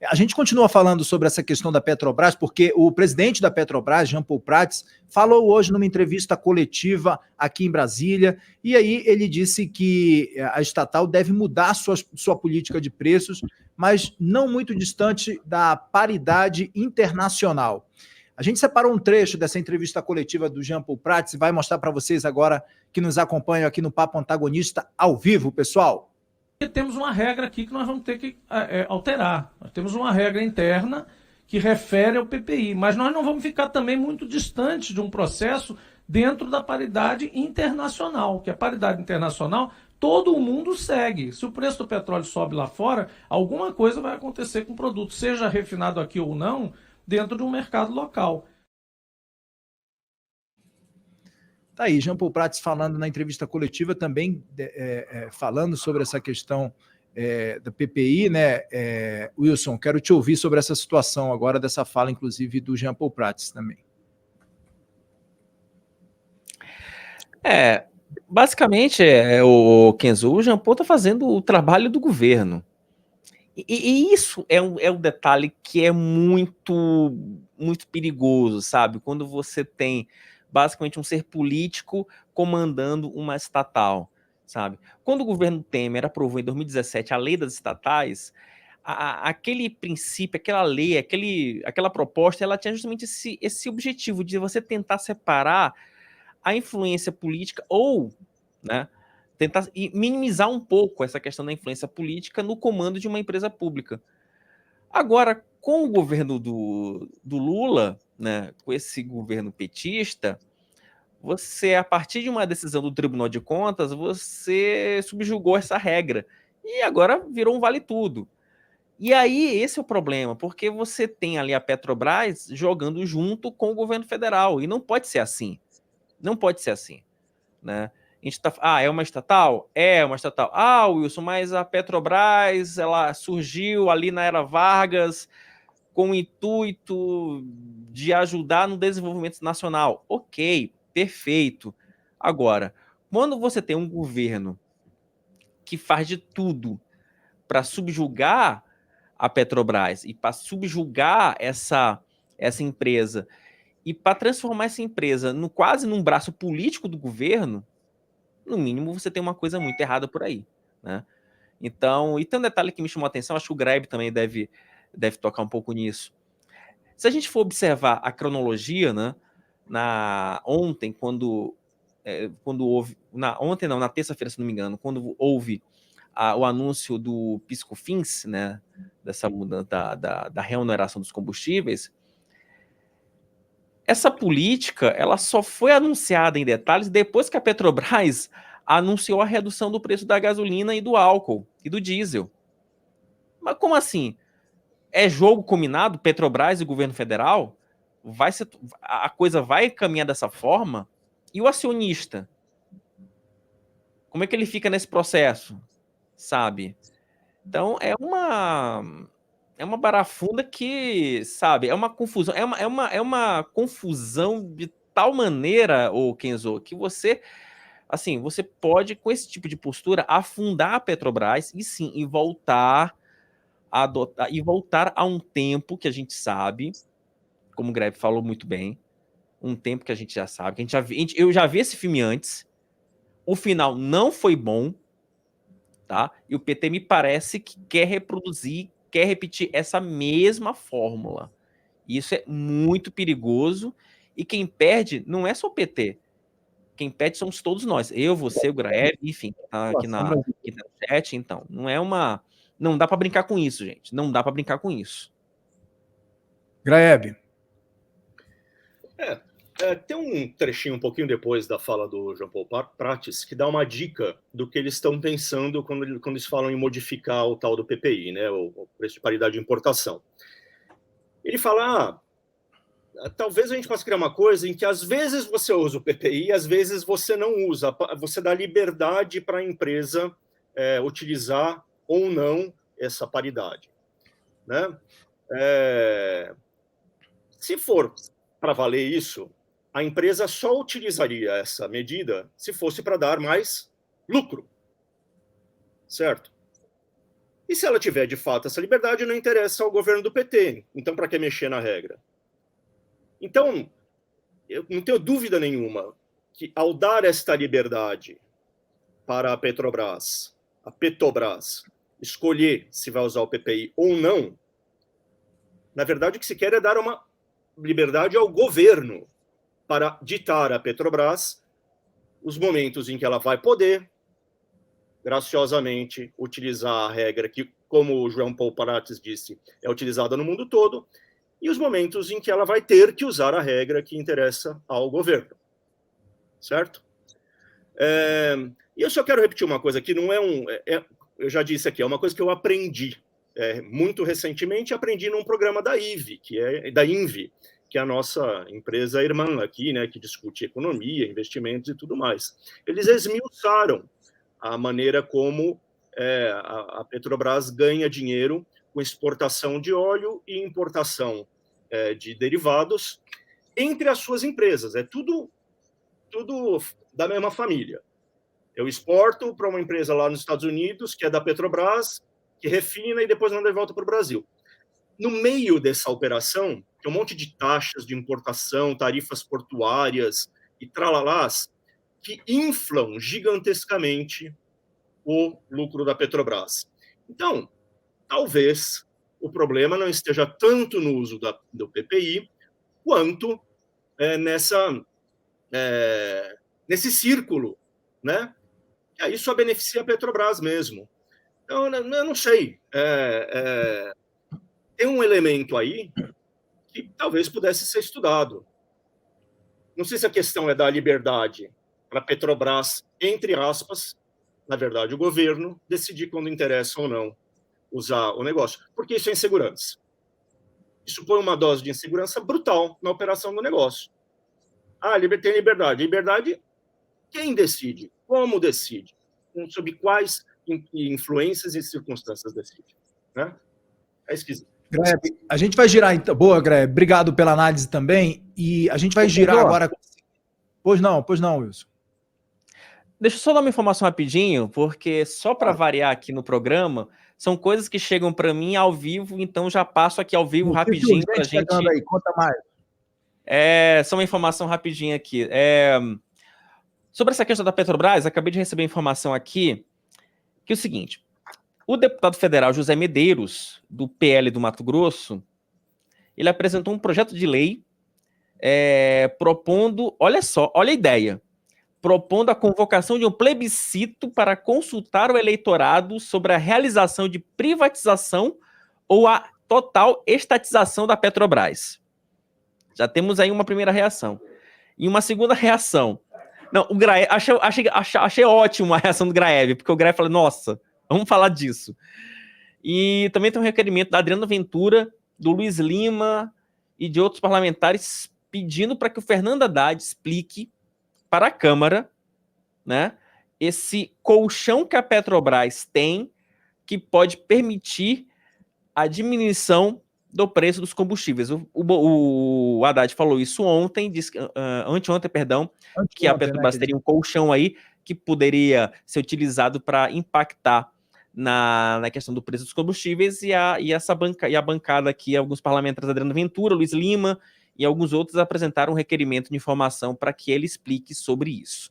A gente continua falando sobre essa questão da Petrobras, porque o presidente da Petrobras, Jean Paul Prats, falou hoje numa entrevista coletiva aqui em Brasília, e aí ele disse que a estatal deve mudar sua política de preços, mas não muito distante da paridade internacional. A gente separou um trecho dessa entrevista coletiva do Jean Paul Prats e vai mostrar para vocês agora que nos acompanham aqui no Papo Antagonista ao vivo, pessoal. Temos uma regra aqui que nós vamos ter que alterar. Nós temos uma regra interna que refere ao PPI, mas nós não vamos ficar também muito distante de um processo dentro da paridade internacional, que a paridade internacional todo o mundo segue. Se o preço do petróleo sobe lá fora, alguma coisa vai acontecer com o produto, seja refinado aqui ou não, dentro de um mercado local. Tá aí, Jean Paul Prats falando na entrevista coletiva também, falando sobre essa questão da PPI, né? Wilson, quero te ouvir sobre essa situação agora, dessa fala, inclusive, do Jean Paul Prats também. Basicamente, o Kenzo, o Jean Paul está fazendo o trabalho do governo. E isso é um detalhe que é muito, muito perigoso, sabe? Quando você tem basicamente um ser político comandando uma estatal, sabe? Quando o governo Temer aprovou em 2017 a lei das estatais, aquele princípio, aquela lei, aquela proposta, ela tinha justamente esse objetivo de você tentar separar a influência política ou, né, tentar minimizar um pouco essa questão da influência política no comando de uma empresa pública. Agora, com o governo do Lula, né, com esse governo petista, você, a partir de uma decisão do Tribunal de Contas, você subjugou essa regra. E agora virou um vale-tudo. E aí, esse é o problema, porque você tem ali a Petrobras jogando junto com o governo federal. E não pode ser assim. Não pode ser assim, né? A gente é uma estatal? É uma estatal. Wilson, mas a Petrobras, ela surgiu ali na era Vargas com o intuito de ajudar no desenvolvimento nacional. Ok, perfeito. Agora, quando você tem um governo que faz de tudo para subjugar a Petrobras e para subjugar essa empresa e para transformar essa empresa quase num braço político do governo, no mínimo você tem uma coisa muito errada por aí, né? Então, e tem um detalhe que me chamou a atenção, acho que o Graeb também deve tocar um pouco nisso. Se a gente for observar a cronologia, né, ontem, quando houve, na terça-feira, se não me engano, quando houve o anúncio do PiscoFins, né, dessa mudança da reoneração dos combustíveis, essa política ela só foi anunciada em detalhes depois que a Petrobras anunciou a redução do preço da gasolina e do álcool e do diesel. Mas como assim? É jogo combinado, Petrobras e governo federal? A coisa vai caminhar dessa forma? E o acionista? Como é que ele fica nesse processo? Sabe? Então, é uma barafunda que, sabe, é uma confusão, é uma confusão de tal maneira, Kenzo, que você, assim, você pode, com esse tipo de postura, afundar a Petrobras e voltar a adotar, e voltar a um tempo que a gente sabe, como o Greb falou muito bem, um tempo que a gente já sabe, que eu já vi esse filme antes, o final não foi bom, tá? E o PT me parece que quer repetir essa mesma fórmula. Isso é muito perigoso e quem perde não é só o PT. Quem perde somos todos nós. Eu, você, o Graeb, enfim, tá aqui no chat, então. Não dá para brincar com isso, gente. Não dá para brincar com isso. Graeb. Tem um trechinho um pouquinho depois da fala do Jean Paul Prats que dá uma dica do que eles estão pensando quando eles falam em modificar o tal do PPI, né, o preço de paridade de importação. Ele fala, talvez a gente possa criar uma coisa em que às vezes você usa o PPI, às vezes você não usa. Você dá liberdade para a empresa utilizar ou não essa paridade, né? Se for para valer isso, a empresa só utilizaria essa medida se fosse para dar mais lucro, certo? E se ela tiver, de fato, essa liberdade, não interessa ao governo do PT. Então, para que mexer na regra? Então, eu não tenho dúvida nenhuma que, ao dar esta liberdade para a Petrobras escolher se vai usar o PPI ou não, na verdade, o que se quer é dar uma liberdade ao governo para ditar à Petrobras os momentos em que ela vai poder, graciosamente, utilizar a regra que, como o Jean Paul Prates disse, é utilizada no mundo todo, e os momentos em que ela vai ter que usar a regra que interessa ao governo. Certo? E eu só quero repetir uma coisa que não é eu já disse aqui, é uma coisa que eu aprendi muito recentemente, aprendi num programa da INVI, que é a nossa empresa irmã aqui, né, que discute economia, investimentos e tudo mais. Eles esmiuçaram a maneira como a Petrobras ganha dinheiro com exportação de óleo e importação de derivados entre as suas empresas. É tudo da mesma família. Eu exporto para uma empresa lá nos Estados Unidos, que é da Petrobras, que refina e depois manda de volta para o Brasil. No meio dessa operação, tem um monte de taxas de importação, tarifas portuárias e tralalás, que inflam gigantescamente o lucro da Petrobras. Então, talvez o problema não esteja tanto no uso do PPI, quanto nesse círculo, né? E aí só beneficia a Petrobras mesmo. Então, eu não sei. Tem um elemento aí que talvez pudesse ser estudado. Não sei se a questão é da liberdade para a Petrobras, entre aspas, na verdade, o governo, decidir quando interessa ou não usar o negócio, porque isso é insegurança. Isso põe uma dose de insegurança brutal na operação do negócio. Tem liberdade. Liberdade, quem decide? Como decide? Sob quais influências e circunstâncias decide? Né? É esquisito. Grebe, a gente vai girar então. Boa, Grebe. Obrigado pela análise também. E a gente vai girar agora. Pois não, Wilson. Deixa eu só dar uma informação rapidinho, porque só para variar aqui no programa, são coisas que chegam para mim ao vivo, então já passo aqui ao vivo rapidinho para a gente. Aí, conta mais. Só uma informação rapidinha aqui. Sobre essa questão da Petrobras, acabei de receber informação aqui que é o seguinte: o deputado federal José Medeiros, do PL do Mato Grosso, ele apresentou um projeto de lei propondo, olha a ideia, propondo a convocação de um plebiscito para consultar o eleitorado sobre a realização de privatização ou a total estatização da Petrobras. Já temos aí uma primeira reação. E uma segunda reação. Não, o Graeb, achei ótimo a reação do Graeb, porque o Graeb falou, nossa, vamos falar disso. E também tem um requerimento da Adriana Ventura, do Luiz Lima e de outros parlamentares pedindo para que o Fernando Haddad explique para a Câmara, né, esse colchão que a Petrobras tem que pode permitir a diminuição do preço dos combustíveis. O Haddad falou isso ontem, anteontem, que a Petrobras teria um colchão aí que poderia ser utilizado para impactar na questão do preço dos combustíveis, e a bancada aqui, alguns parlamentares, Adriano Ventura, Luiz Lima e alguns outros apresentaram um requerimento de informação para que ele explique sobre isso.